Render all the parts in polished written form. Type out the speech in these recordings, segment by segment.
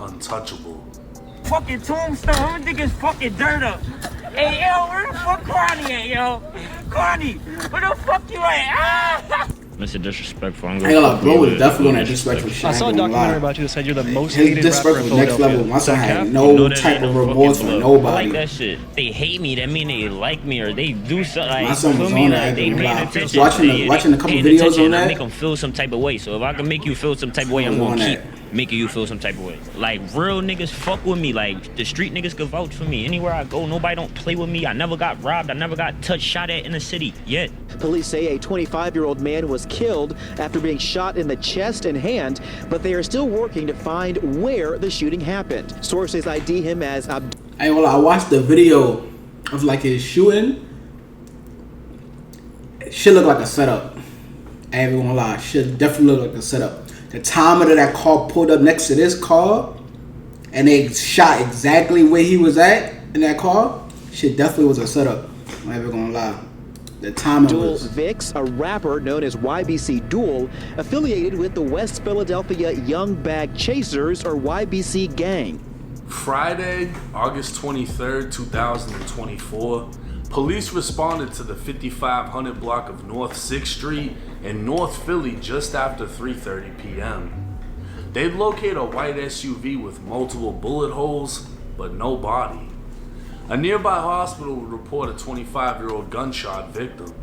untouchable. Fucking tombstone, I'm gonna dig his fucking dirt up. Hey, yo, where the fuck Carney at, yo? Carney, where the fuck you at? Ah! Mr. Disrespectful. I'm gonna bro was definitely on that disrespectful shit. I saw a documentary about you that said you're the most his hated rapper in disrespectful next level. Philadelphia. My son had no type of remorse for nobody. I like that shit. They hate me, that mean they like me, or they do something. Like, my son was on that. They paying attention. Watching a couple videos on that. I make them feel some type of way. So if I can make you feel some type of way, I'm gonna keep making you feel some type of way. Like, real niggas fuck with me. Like, the street niggas can vouch for me. Anywhere I go, nobody don't play with me. I never got robbed. I never got touched, shot at in the city yet. Police say a 25-year-old man was killed after being shot in the chest and hand, but they are still working to find where the shooting happened. Sources ID him as I watched the video of like his shooting. Shit look like a setup. I ain't gonna lie, shit definitely look like a setup. The time that car pulled up next to this car and they shot exactly where he was at in that car, shit definitely was a setup. I'm not even gonna lie. The timing Dul was... Vix, a rapper known as Ybc Dul, affiliated with the West Philadelphia Young Bag Chasers, or YBC gang. Friday, August 23rd, 2024, police responded to the 5500 block of North 6th Street in North Philly just after 3:30 p.m. They'd locate a white SUV with multiple bullet holes, but no body. A nearby hospital would report a 25-year-old gunshot victim.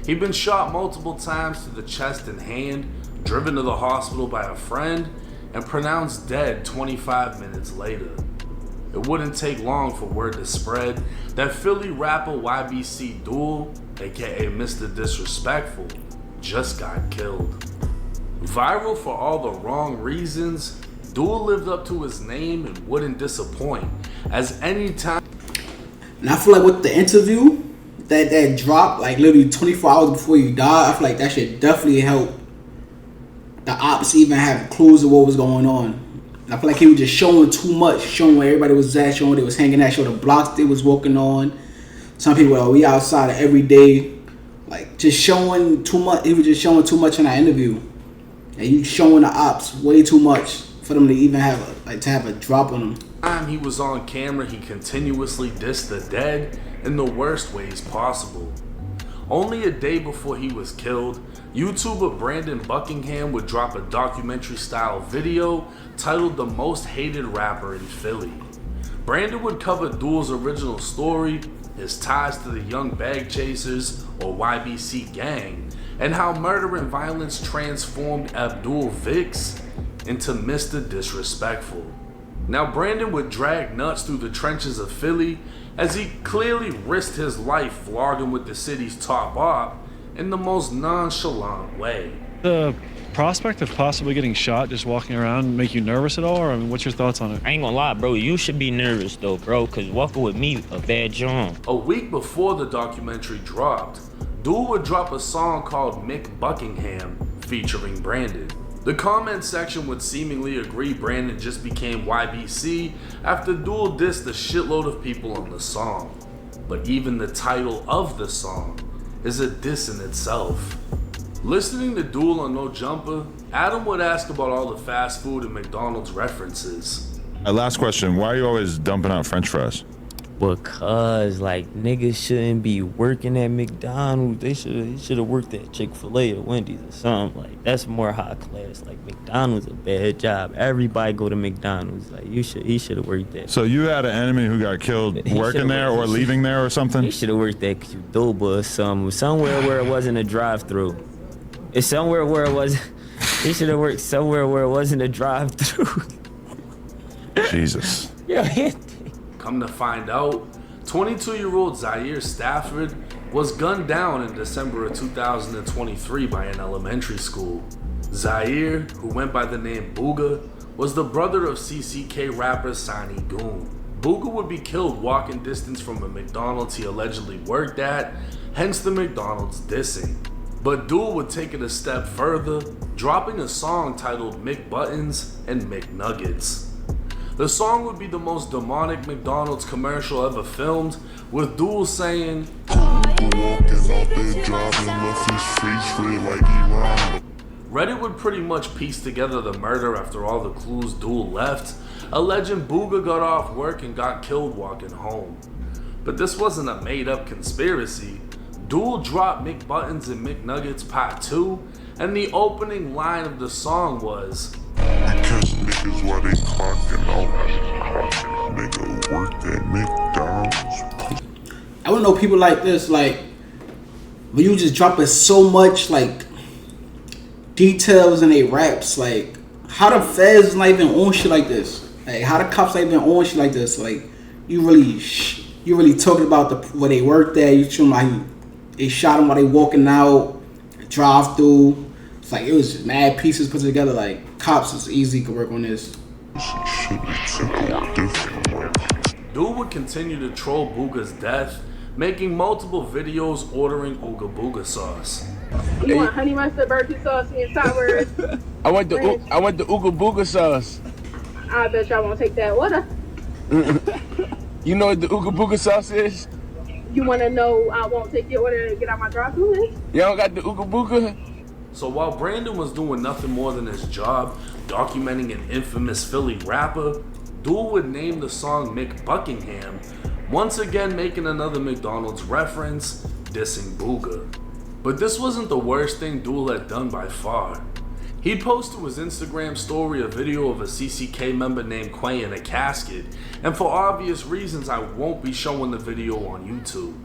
He'd been shot multiple times to the chest and hand, driven to the hospital by a friend, and pronounced dead 25 minutes later. It wouldn't take long for word to spread that Philly rapper Ybc Dul, aka Mr. Disrespectful, just got killed. Viral for all the wrong reasons, Dul lived up to his name and wouldn't disappoint, as any time. And I feel like with the interview that dropped like literally 24 hours before you died, I feel like that should definitely help the Opps even have clues of what was going on. And I feel like he was just showing too much, showing where everybody was at, showing where they was hanging at, showing the blocks they was walking on. Some people were we outside every day, like just showing too much. He was just showing too much in that interview, and you showing the Opps way too much for them to even have a drop on them. Time he was on camera, he continuously dissed the dead in the worst ways possible. Only a day before he was killed, YouTuber Brandon Buckingham would drop a documentary-style video titled "The Most Hated Rapper in Philly." Brandon would cover Dul's original story, his ties to the Young Bag Chasers, or YBC gang, and how murder and violence transformed Abdul Vix into Mr. Disrespectful. Now, Brandon would drag nuts through the trenches of Philly as he clearly risked his life vlogging with the city's top op in the most nonchalant way. The prospect of possibly getting shot just walking around make you nervous at all, or I mean, what's your thoughts on it? I ain't gonna lie, bro. You should be nervous though, bro, cause walking with me a bad job. A week before the documentary dropped, Dul would drop a song called Mick Buckingham featuring Brandon. The comment section would seemingly agree Brandon just became YBC after Dul dissed a shitload of people on the song. But even the title of the song is a diss in itself. Listening to Dul on No Jumper, Adam would ask about all the fast food and McDonald's references. Last question, why are you always dumping out French fries? Because like niggas shouldn't be working at McDonald's. They should have worked at Chick-fil-A or Wendy's or something. Like that's more high class. Like McDonald's a bad job. Everybody go to McDonald's. Like he should have worked there. So you had an enemy who got killed working there or leaving there or something? He should have worked at Qdoba or somewhere where it wasn't a drive-through. It's somewhere where it was. He should have worked somewhere where it wasn't a drive-through. Jesus. Yeah. Come to find out, 22-year-old Zaire Stafford was gunned down in December of 2023 by an elementary school. Zaire, who went by the name Booga, was the brother of CCK rapper Sani Goon. Booga would be killed walking distance from a McDonald's he allegedly worked at, hence the McDonald's dissing. But Dul would take it a step further, dropping a song titled McButtons and McNuggets. The song would be the most demonic McDonald's commercial ever filmed, with Dul saying, Reddit would pretty much piece together the murder after all the clues Dul left, alleging Booga got off work and got killed walking home. But this wasn't a made-up conspiracy. Dul dropped McButtons and McNuggets Part 2, and the opening line of the song was, "We catch niggas while they clocking out. Nigga worked at McDonald's." I want to know people like this, like, when you just dropping so much, like, details in they raps, like, how the feds not even on shit like this? Like, how the cops not even on shit like this? Like, you really talking about where they worked at. You showing like they shot them while they walking out, drive through. It's like it was just mad pieces put together. Like, cops is easy to work on this. Dul would continue to troll Booga's death, making multiple videos ordering Ooga Booga sauce. You want honey mustard, barbecue sauce, and sour? I want the Ooga Booga sauce. I bet y'all won't take that water. You know what the Ooga Booga sauce is? You want to know I won't take your order to get out my drive-thru list? Y'all got the Ooga Booga? So while Brandon was doing nothing more than his job, documenting an infamous Philly rapper, Dul would name the song Mick Buckingham, once again making another McDonald's reference, dissing Booga. But this wasn't the worst thing Dul had done by far. He posted to his Instagram story a video of a CCK member named Quay in a casket, and for obvious reasons I won't be showing the video on YouTube.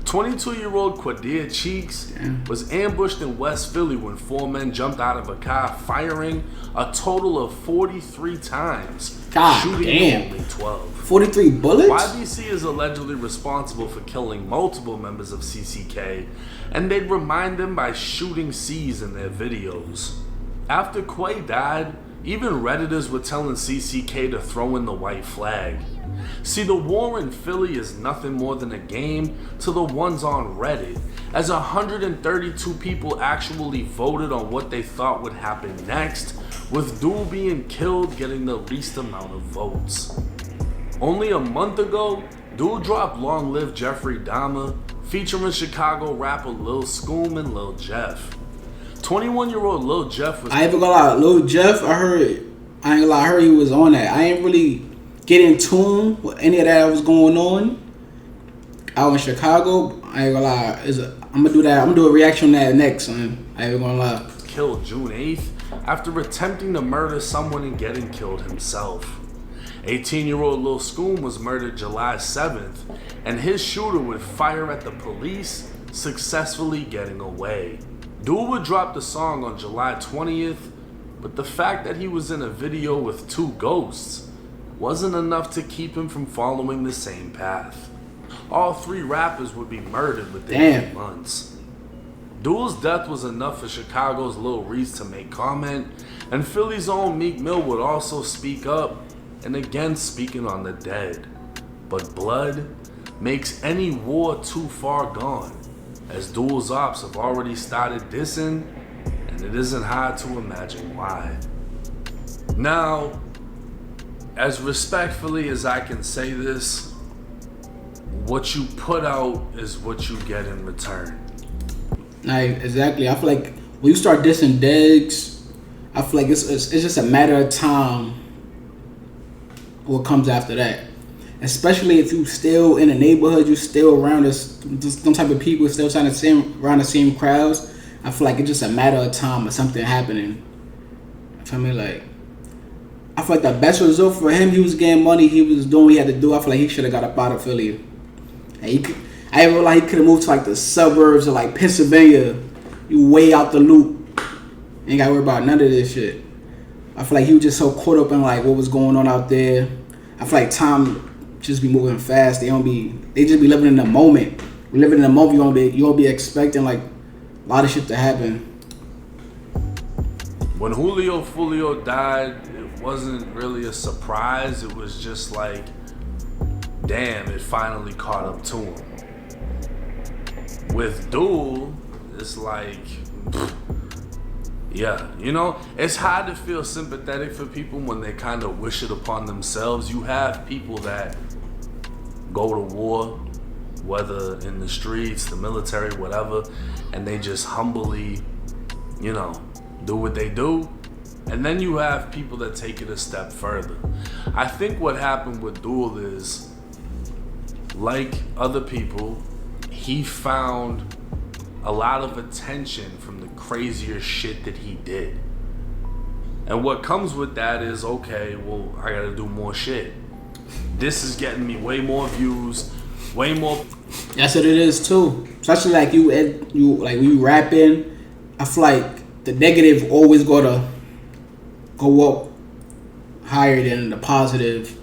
22-year-old Quadir Cheeks was ambushed in West Philly when 4 men jumped out of a car, firing a total of 43 times, shooting him only 12. 43 bullets? Ybc is allegedly responsible for killing multiple members of CCK, and they'd remind them by shooting C's in their videos. After Quay died, even Redditors were telling CCK to throw in the white flag. See, the war in Philly is nothing more than a game to the ones on Reddit, as 132 people actually voted on what they thought would happen next, with Dul being killed getting the least amount of votes. Only a month ago, Dul dropped Long Live Jeffrey Dahmer, featuring Chicago rapper Lil Scoom and Lil Jeff. 21-year-old Lil Jeff was... I ain't gonna lie, Lil Jeff, I heard he was on that. I ain't really get in tune with any of that was going on out in Chicago. I ain't gonna lie, I'm gonna do that. I'm gonna do a reaction on that next, son. I ain't gonna lie. Killed June 8th after attempting to murder someone and getting killed himself. 18-year-old Lil Scoom was murdered July 7th, and his shooter would fire at the police, successfully getting away. Dul would drop the song on July 20th, but the fact that he was in a video with 2 ghosts wasn't enough to keep him from following the same path. All 3 rappers would be murdered within 8 months. Dul's death was enough for Chicago's Lil Reese to make comment, and Philly's own Meek Mill would also speak up, and again speaking on the dead. But blood makes any war too far gone, as Dul's Opps have already started dissing, and it isn't hard to imagine why. Now, as respectfully as I can say this, what you put out is what you get in return. Like, exactly. I feel like when you start dissing Degs, I feel like it's just a matter of time what comes after that. Especially if you still in the neighborhood, you still around some type of people, still trying to around the same crowds. I feel like it's just a matter of time of something happening. I mean, like, I feel like the best result for him, he was getting money, he was doing what he had to do. I feel like he should have got up out of Philly. And I feel like he could have moved to like the suburbs of like Pennsylvania. You way out the loop. Ain't got to worry about none of this shit. I feel like he was just so caught up in like what was going on out there. I feel like time just be moving fast. They just be living in the moment. We living in the moment. You gonna be expecting like a lot of shit to happen. When Julio Fulio died, it wasn't really a surprise. It was just like, damn, it finally caught up to him. With Dul, it's like, yeah, you know, it's hard to feel sympathetic for people when they kind of wish it upon themselves. You have people that go to war, whether in the streets, the military, whatever, and they just humbly, you know, do what they do. And then you have people that take it a step further. I think what happened with Dul is, like other people, he found a lot of attention from the crazier shit that he did. And what comes with that is, okay, well, I gotta do more shit. This is getting me way more views, way more. That's what it is too. Especially like you like when you rapping, I feel like the negative always gotta go up higher than the positive.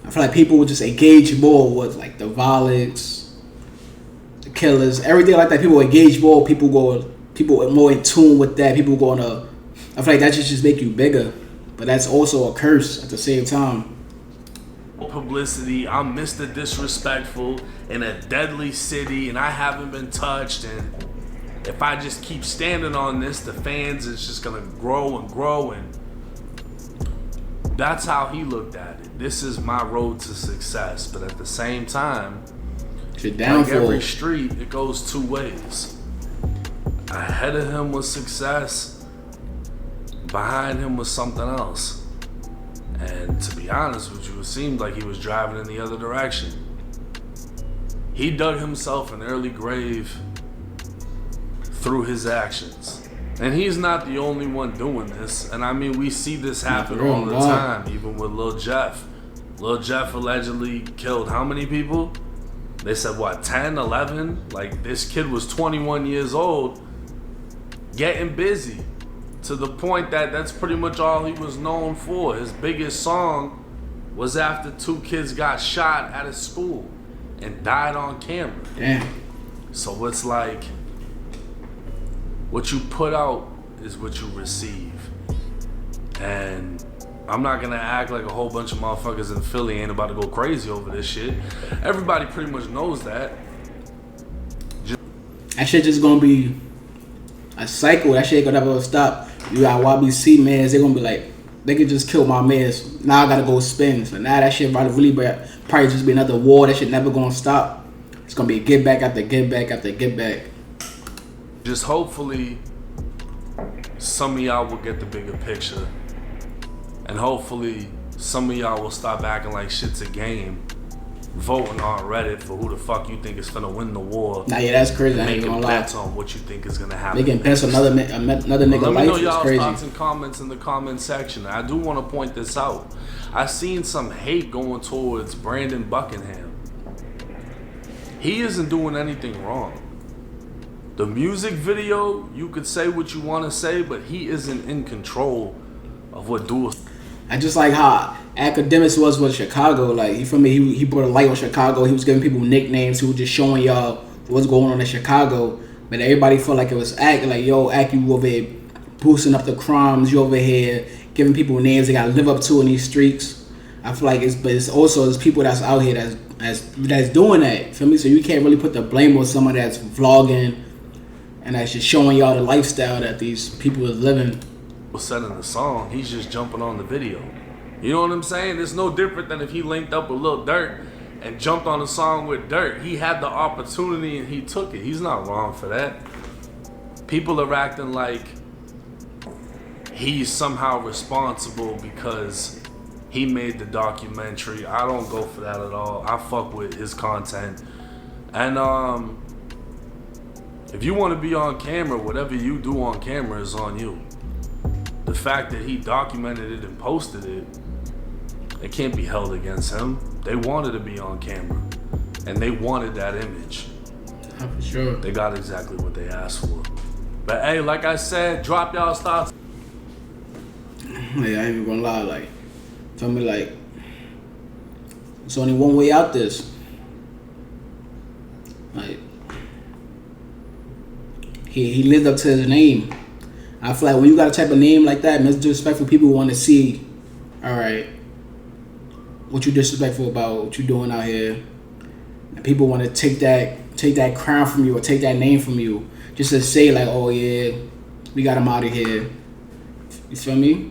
I feel like people would just engage more with like the violence, the killers, everything like that. People engage more. People are more in tune with that. People gonna. I feel like that just make you bigger, but that's also a curse at the same time. Publicity, I'm Mr. Disrespectful in a deadly city and I haven't been touched, and if I just keep standing on this, the fans is just gonna grow and grow, and that's how he looked at it. This is my road to success, but at the same time, like every street, it goes two ways. Ahead of him was success, behind him was something else. And to be honest with you, it seemed like he was driving in the other direction. He dug himself an early grave through his actions. And he's not the only one doing this. And I mean, we see this happen all the time, even with Lil Jeff. Lil Jeff allegedly killed how many people? They said, what, 10, 11? Like, this kid was 21 years old, getting busy. To the point that that's pretty much all he was known for. His biggest song was after two kids got shot at his school and died on camera. Damn. So it's like, what you put out is what you receive. And I'm not gonna act like a whole bunch of motherfuckers in Philly ain't about to go crazy over this shit. Everybody pretty much knows that. That shit just gonna be a cycle. That shit ain't gonna never stop. You got YBC mans, they gonna be like, they could just kill my mans. Now I gotta go spin. So now that shit probably just be another war. That shit never gonna stop. It's gonna be get back after get back after get back. Just hopefully some of y'all will get the bigger picture. And hopefully some of y'all will stop acting like shit's a game, voting on Reddit for who the fuck you think is finna win the war. Nah, yeah, that's crazy. I ain't gonna lie. Making bets on what you think is gonna happen. Making bets on another nigga life is y'all's crazy. Thoughts and comments in the comment section. I do want to point this out. I seen some hate going towards Brandon Buckingham. He isn't doing anything wrong. The music video, you could say what you want to say, but he isn't in control of what Dul. I just like how Academics was with Chicago. Like, you feel me? He brought a light on Chicago. He was giving people nicknames. He was just showing y'all what's going on in Chicago. But everybody felt like it was Ack. Like, yo, Ack, you over here boosting up the crimes. You over here giving people names they gotta live up to in these streets. I feel like it's also there's people that's out here that's doing that. Feel me? So you can't really put the blame on someone that's vlogging and that's just showing y'all the lifestyle that these people are living. Said in the song, he's just jumping on the video. You know what I'm saying? It's no different than if he linked up with Lil Durk and jumped on a song with Durk. He had the opportunity and he took it. He's not wrong for that. People are acting like he's somehow responsible because he made the documentary. I don't go for that at all. I fuck with his content. And if you want to be on camera, whatever you do on camera is on you. The fact that he documented it and posted it, it can't be held against him. They wanted to be on camera, and they wanted that image. For sure. They got exactly what they asked for. But hey, like I said, drop y'all's thoughts. Yeah, I ain't even gonna lie. Like, tell me, like, it's only one way out this. Like, he lived up to his name. I feel like when you got a type of name like that, Mr. Disrespectful, people want to see, all right, what you disrespectful about, what you doing out here. And people want to take that crown from you or take that name from you just to say like, oh yeah, we got him out of here. You feel me?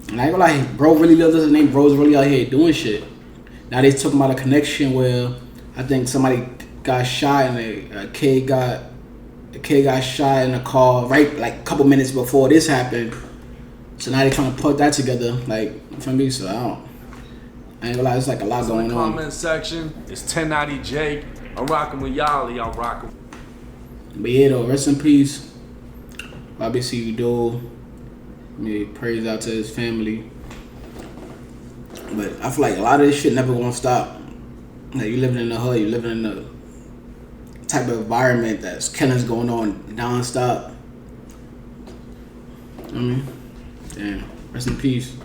And I ain't gonna lie, bro really loves his name. Bro's really out here doing shit. Now they talking about a connection where I think somebody got shot and a kid got shot in a car right like a couple minutes before this happened. So now they trying to put that together, like, for me. So I ain't gonna lie, it's like a lot going In the on. comment section, it's 1090 Jake. I'm rocking with y'all. Y'all rocking. But yeah, though, rest in peace, Ybc Dul. Praise out to his family. But I feel like a lot of this shit never gonna stop. Like, you living in the hood, you living in the type of environment that's killings going on non-stop. I mean, damn, rest in peace.